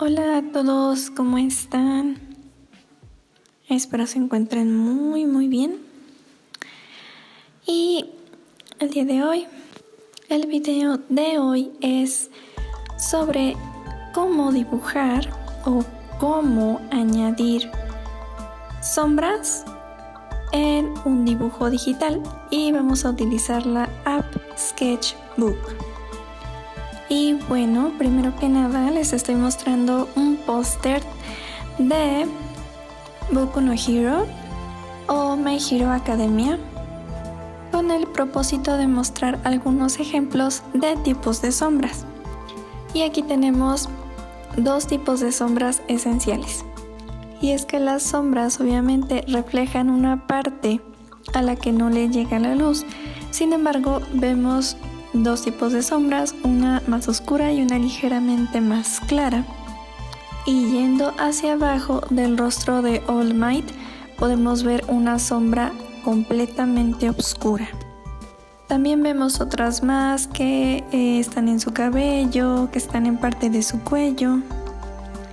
Hola a todos, ¿cómo están? Espero se encuentren muy bien. Y el día de hoy, el video de hoy es sobre cómo dibujar o cómo añadir sombras en un dibujo digital y vamos a utilizar la app Sketchbook. Y bueno, primero que nada les estoy mostrando un póster de Boku no Hero o My Hero Academia con el propósito de mostrar algunos ejemplos de tipos de sombras. Y aquí tenemos dos tipos de sombras esenciales. Y es que las sombras obviamente reflejan una parte a la que no le llega la luz. Sin embargo, vemos dos tipos de sombras, una más oscura y una ligeramente más clara. Y yendo hacia abajo del rostro de All Might, podemos ver una sombra completamente oscura. También vemos otras más que están en su cabello, que están en parte de su cuello.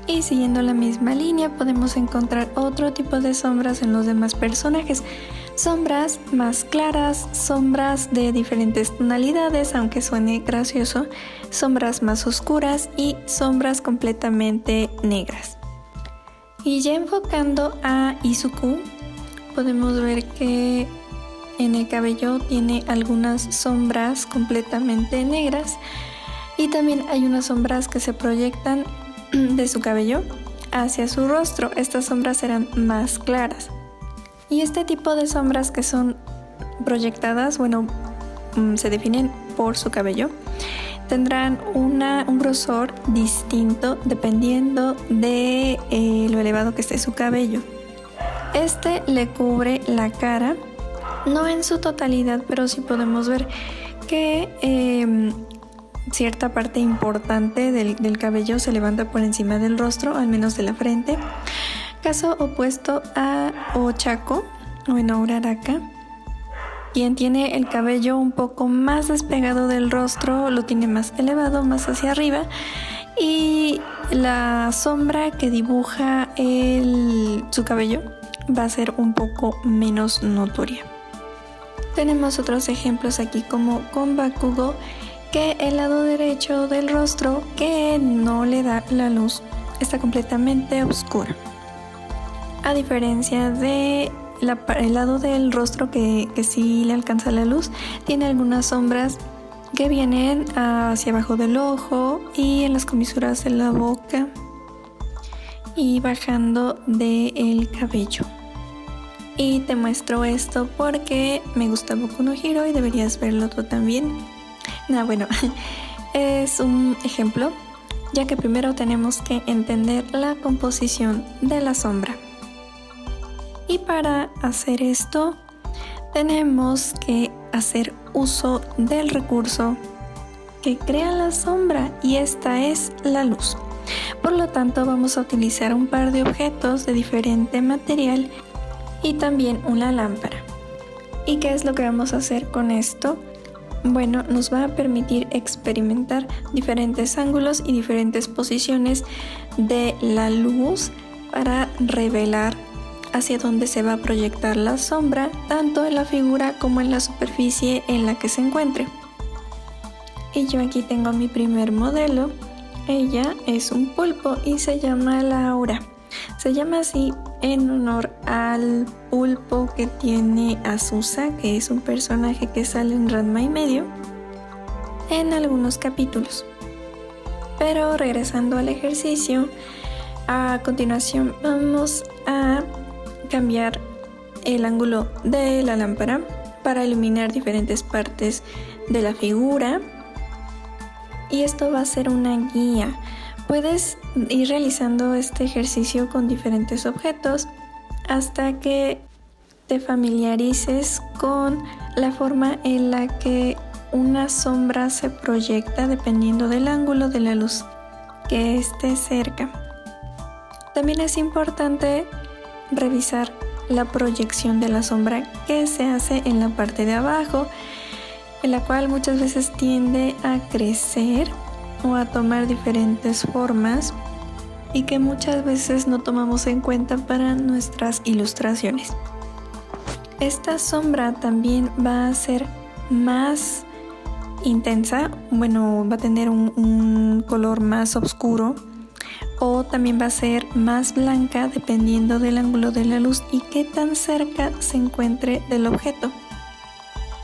Y siguiendo la misma línea podemos encontrar otro tipo de sombras en los demás personajes. Sombras más claras, sombras de diferentes tonalidades, aunque suene gracioso, sombras más oscuras y sombras completamente negras. Y ya enfocando a Izuku, podemos ver que en el cabello tiene algunas sombras completamente negras y también hay unas sombras que se proyectan de su cabello hacia su rostro. Estas sombras serán más claras. Y este tipo de sombras que son proyectadas, se definen por su cabello, tendrán un grosor distinto dependiendo de lo elevado que esté su cabello. Este le cubre la cara, no en su totalidad, pero sí podemos ver que cierta parte importante del cabello se levanta por encima del rostro, al menos de la frente. Caso opuesto a Ochako o Uraraka, quien tiene el cabello un poco más despegado del rostro, lo tiene más elevado, más hacia arriba, y la sombra que dibuja su cabello va a ser un poco menos notoria. Tenemos otros ejemplos aquí como con Bakugo, que el lado derecho del rostro que no le da la luz está completamente oscuro. A diferencia de el lado del rostro que sí le alcanza la luz, tiene algunas sombras que vienen hacia abajo del ojo y en las comisuras de la boca y bajando del cabello. Y te muestro esto porque me gusta Boku no Hero y deberías verlo tú también. Es un ejemplo, ya que primero tenemos que entender la composición de la sombra. Y para hacer esto, tenemos que hacer uso del recurso que crea la sombra, y esta es la luz. Por lo tanto, vamos a utilizar un par de objetos de diferente material y también una lámpara. ¿Y qué es lo que vamos a hacer con esto? Bueno, nos va a permitir experimentar diferentes ángulos y diferentes posiciones de la luz para revelar hacia dónde se va a proyectar la sombra, tanto en la figura como en la superficie en la que se encuentre. Y yo aquí tengo mi primer modelo. Ella es un pulpo y se llama Laura. Se llama así en honor al pulpo que tiene Azusa, que es un personaje que sale en Ranma y medio en algunos capítulos. Pero regresando al ejercicio, a continuación vamos a cambiar el ángulo de la lámpara para iluminar diferentes partes de la figura, y esto va a ser una guía. Puedes ir realizando este ejercicio con diferentes objetos hasta que te familiarices con la forma en la que una sombra se proyecta dependiendo del ángulo de la luz que esté cerca. También es importante revisar la proyección de la sombra que se hace en la parte de abajo, en la cual muchas veces tiende a crecer o a tomar diferentes formas y que muchas veces no tomamos en cuenta para nuestras ilustraciones. Esta sombra también va a ser más intensa, bueno, va a tener un color más oscuro, o también va a ser más blanca dependiendo del ángulo de la luz y qué tan cerca se encuentre del objeto.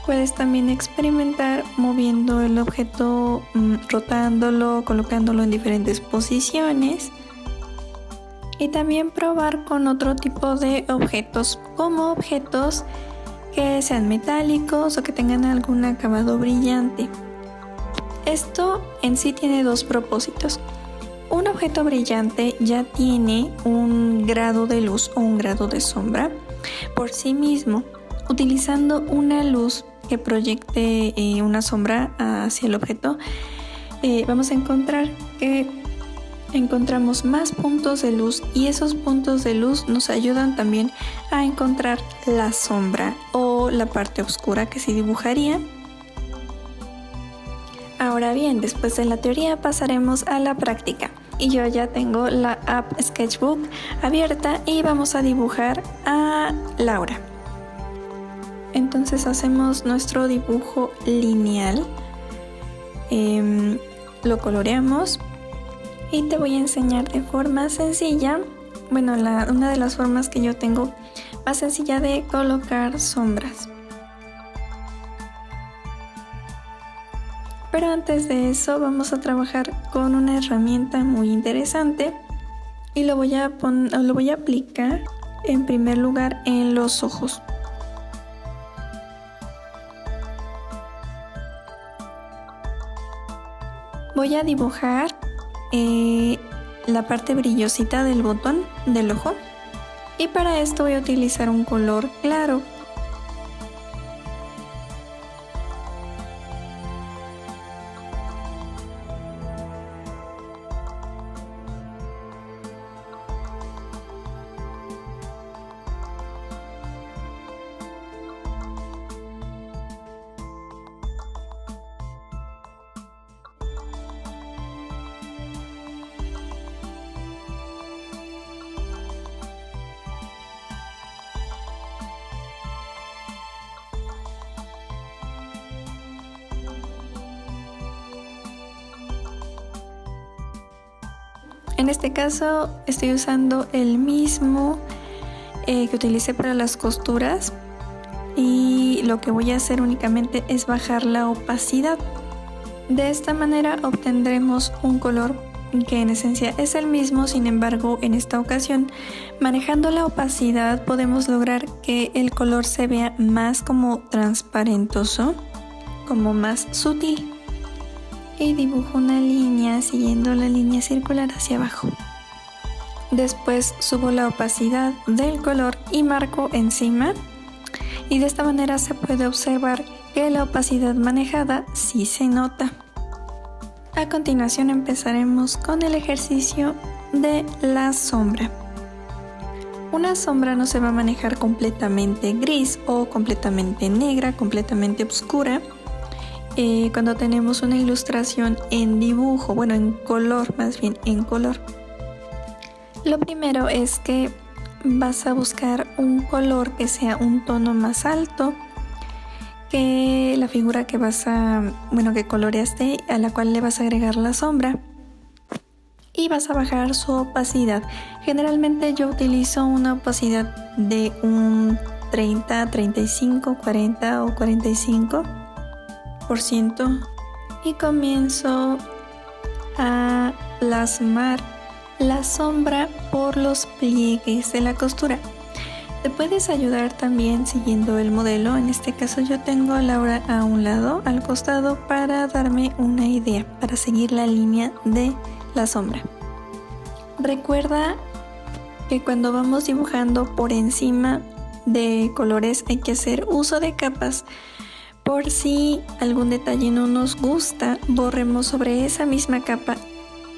Puedes también experimentar moviendo el objeto, rotándolo, colocándolo en diferentes posiciones, y también probar con otro tipo de objetos, como objetos que sean metálicos o que tengan algún acabado brillante. Esto en sí tiene dos propósitos. Un objeto brillante ya tiene un grado de luz o un grado de sombra por sí mismo. Utilizando una luz que proyecte una sombra hacia el objeto, vamos a encontrar que encontramos más puntos de luz, y esos puntos de luz nos ayudan también a encontrar la sombra o la parte oscura que se dibujaría. Ahora bien, después de la teoría pasaremos a la práctica, y yo ya tengo la app Sketchbook abierta y vamos a dibujar a Laura. Entonces hacemos nuestro dibujo lineal, lo coloreamos y te voy a enseñar de forma sencilla, bueno, una de las formas que yo tengo más sencilla de colocar sombras. Pero antes de eso vamos a trabajar con una herramienta muy interesante y lo voy a aplicar en primer lugar en los ojos. Voy a dibujar la parte brillosita del botón del ojo, y para esto voy a utilizar un color claro. En este caso estoy usando el mismo que utilicé para las costuras, y lo que voy a hacer únicamente es bajar la opacidad. De esta manera obtendremos un color que en esencia es el mismo. Sin embargo, en esta ocasión, manejando la opacidad, podemos lograr que el color se vea más como transparentoso, como más sutil. Y dibujo una línea siguiendo la línea circular hacia abajo. Después subo la opacidad del color y marco encima, y de esta manera se puede observar que la opacidad manejada sí se nota. A continuación empezaremos con el ejercicio de la sombra. Una sombra no se va a manejar completamente gris o completamente negra, completamente oscura. Cuando tenemos una ilustración en dibujo, bueno, en color, más bien en color, lo primero es que vas a buscar un color que sea un tono más alto que la figura que que coloreaste, a la cual le vas a agregar la sombra, y vas a bajar su opacidad. Generalmente yo utilizo una opacidad de un 30, 35, 40 o 45%, y comienzo a plasmar la sombra por los pliegues de la costura. Te puedes ayudar también siguiendo el modelo. En este caso yo tengo a Laura a un lado, al costado, para darme una idea, para seguir la línea de la sombra. Recuerda que cuando vamos dibujando por encima de colores hay que hacer uso de capas. Por si algún detalle no nos gusta, borremos sobre esa misma capa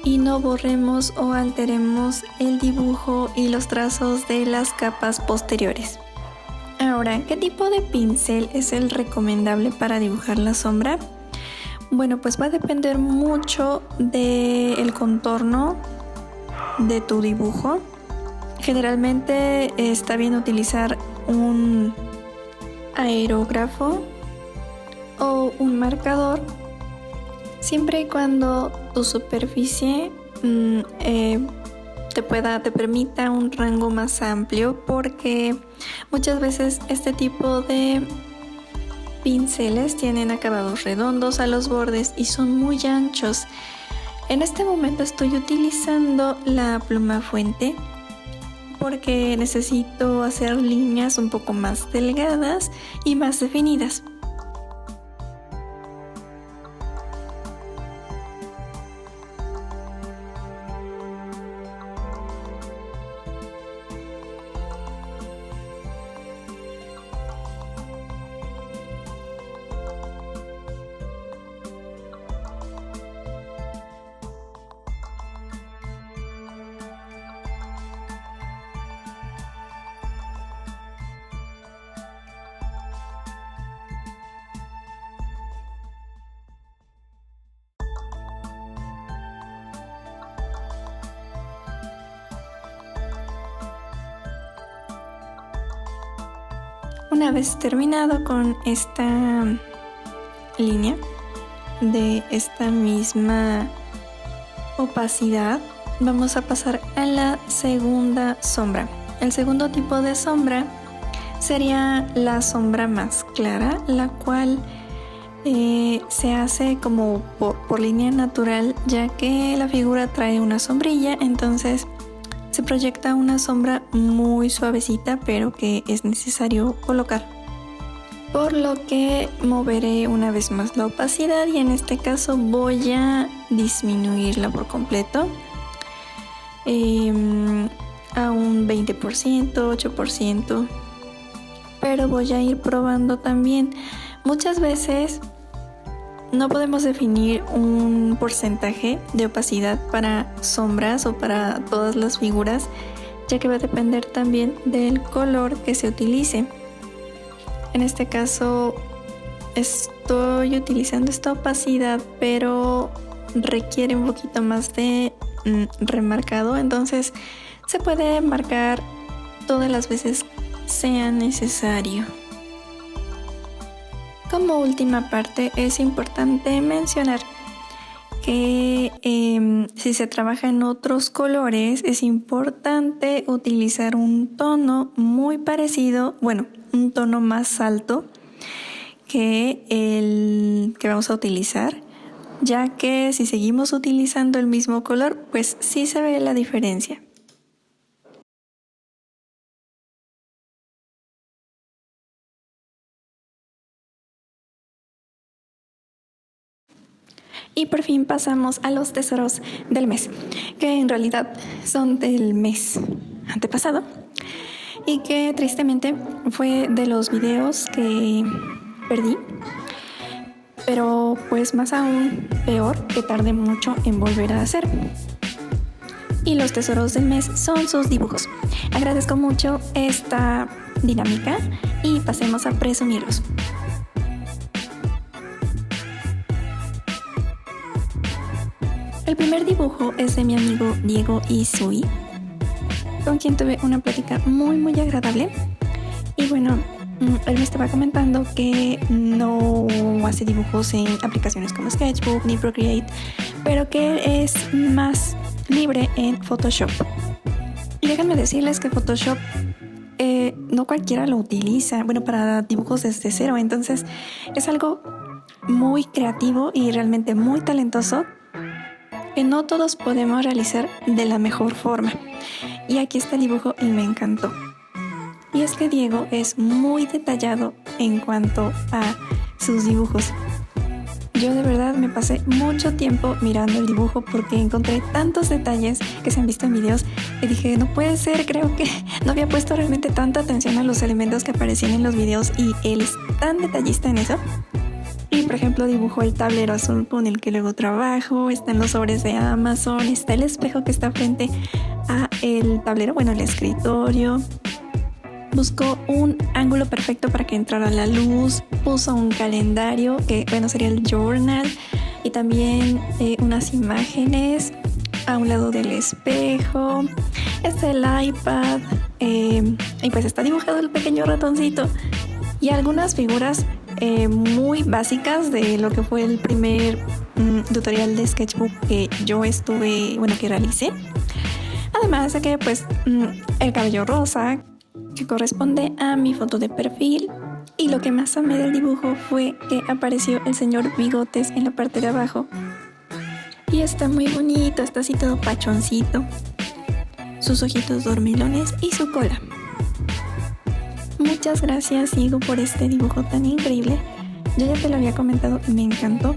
y no borremos o alteremos el dibujo y los trazos de las capas posteriores. Ahora, ¿qué tipo de pincel es el recomendable para dibujar la sombra? Bueno, pues va a depender mucho del contorno de tu dibujo. Generalmente está bien utilizar un aerógrafo o un marcador, siempre y cuando tu superficie te permita un rango más amplio, porque muchas veces este tipo de pinceles tienen acabados redondos a los bordes y son muy anchos. En este momento estoy utilizando la pluma fuente porque necesito hacer líneas un poco más delgadas y más definidas. Una vez terminado con esta línea de esta misma opacidad, vamos a pasar a la segunda sombra. El segundo tipo de sombra sería la sombra más clara, la cual se hace como por línea natural, ya que la figura trae una sombrilla, entonces se proyecta una sombra muy suavecita, pero que es necesario colocar. Por lo que moveré una vez más la opacidad y en este caso voy a disminuirla por completo a un 20%, 8%. Pero voy a ir probando también. Muchas veces no podemos definir un porcentaje de opacidad para sombras o para todas las figuras, ya que va a depender también del color que se utilice. En este caso estoy utilizando esta opacidad, pero requiere un poquito más de remarcado, entonces se puede marcar todas las veces sea necesario. Como última parte, es importante mencionar que si se trabaja en otros colores, es importante utilizar un tono muy parecido, un tono más alto que el que vamos a utilizar, ya que si seguimos utilizando el mismo color, pues sí se ve la diferencia. Y por fin pasamos a los tesoros del mes, que en realidad son del mes antepasado y que tristemente fue de los videos que perdí, pero pues más aún peor que tardé mucho en volver a hacer. Y los tesoros del mes son sus dibujos. Agradezco mucho esta dinámica y pasemos a presumirlos. El primer dibujo es de mi amigo Diego Isui, con quien tuve una plática muy agradable. Y bueno, él me estaba comentando que no hace dibujos en aplicaciones como Sketchbook ni Procreate, pero que es más libre en Photoshop. Y déjenme decirles que Photoshop no cualquiera lo utiliza, para dibujos desde cero, entonces es algo muy creativo y realmente muy talentoso que no todos podemos realizar de la mejor forma. Y aquí está el dibujo y me encantó. Y es que Diego es muy detallado en cuanto a sus dibujos. Yo de verdad me pasé mucho tiempo mirando el dibujo porque encontré tantos detalles que se han visto en videos y dije, no puede ser, creo que no había puesto realmente tanta atención a los elementos que aparecían en los videos y él es tan detallista en eso. Y por ejemplo dibujó el tablero azul con el que luego trabajo, están los sobres de Amazon, está el espejo que está frente a el tablero, el escritorio. Buscó un ángulo perfecto para que entrara la luz, puso un calendario que sería el journal y también unas imágenes, a un lado del espejo, está el iPad, y pues está dibujado el pequeño ratoncito y algunas figuras muy básicas de lo que fue el primer tutorial de Sketchbook que yo que realicé. Además de que pues el cabello rosa que corresponde a mi foto de perfil. Y lo que más amé del dibujo fue que apareció el señor Bigotes en la parte de abajo. Y está muy bonito, está así todo pachoncito. Sus ojitos dormilones y su cola. Muchas gracias, Igo, por este dibujo tan increíble. Yo ya te lo había comentado y me encantó.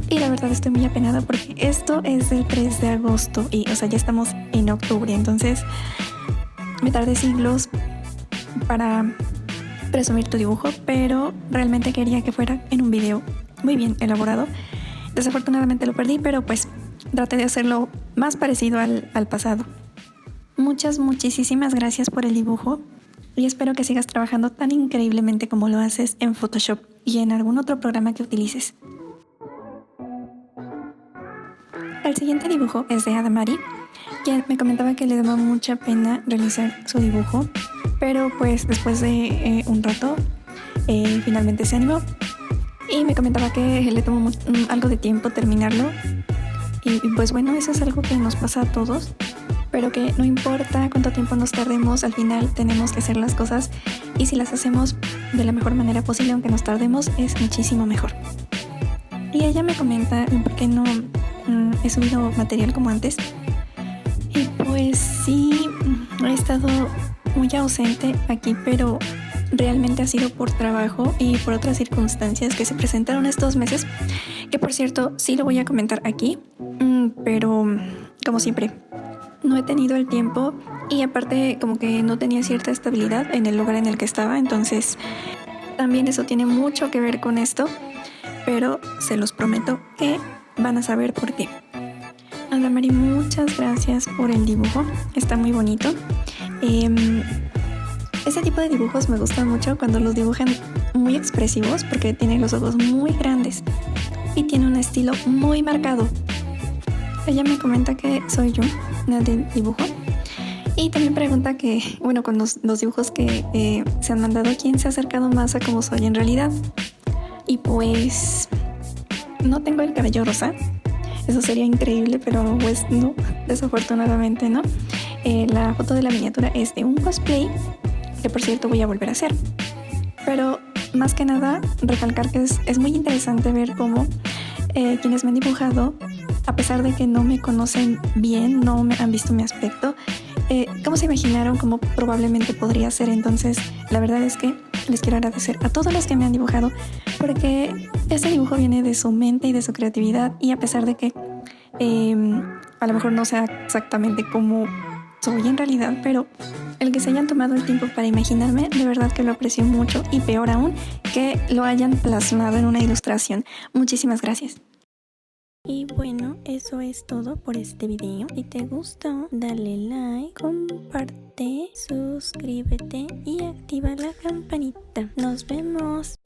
Y la verdad estoy muy apenada porque esto es del 3 de agosto y, ya estamos en octubre. Entonces me tardé siglos para presumir tu dibujo, pero realmente quería que fuera en un video muy bien elaborado. Desafortunadamente lo perdí, pero pues traté de hacerlo más parecido al pasado. Muchísimas gracias por el dibujo y espero que sigas trabajando tan increíblemente como lo haces en Photoshop y en algún otro programa que utilices. El siguiente dibujo es de Adamari, quien me comentaba que le daba mucha pena realizar su dibujo, pero pues después de un rato finalmente se animó y me comentaba que le tomó algo de tiempo terminarlo y pues bueno, eso es algo que nos pasa a todos, pero que no importa cuánto tiempo nos tardemos, al final tenemos que hacer las cosas y si las hacemos de la mejor manera posible, aunque nos tardemos, es muchísimo mejor. Y ella me comenta por qué no he subido material como antes. Y pues sí, he estado muy ausente aquí, pero realmente ha sido por trabajo y por otras circunstancias que se presentaron estos meses, que por cierto sí lo voy a comentar aquí, pero como siempre no he tenido el tiempo y aparte como que no tenía cierta estabilidad en el lugar en el que estaba, entonces también eso tiene mucho que ver con esto, pero se los prometo que van a saber por qué. Adamari, muchas gracias por el dibujo, está muy bonito. Ese tipo de dibujos me gustan mucho cuando los dibujan muy expresivos porque tienen los ojos muy grandes y tiene un estilo muy marcado. Ella me comenta que soy yo, la del dibujo, y también pregunta que, con los dibujos que se han mandado, ¿quién se ha acercado más a cómo soy en realidad? Y pues no tengo el cabello rosa. Eso sería increíble, pero pues no, desafortunadamente no. La foto de la miniatura es de un cosplay, que por cierto voy a volver a hacer. Pero más que nada, recalcar que es muy interesante ver cómo quienes me han dibujado, a pesar de que no me conocen bien, no me han visto mi aspecto, cómo se imaginaron cómo probablemente podría ser. Entonces, la verdad es que les quiero agradecer a todos los que me han dibujado, porque este dibujo viene de su mente y de su creatividad, y a pesar de que a lo mejor no sea exactamente como soy en realidad, pero el que se hayan tomado el tiempo para imaginarme, de verdad que lo aprecio mucho, y peor aún, que lo hayan plasmado en una ilustración. Muchísimas gracias. Y bueno, eso es todo por este video. Si te gustó, dale like, comparte, suscríbete y activa la campanita. Nos vemos.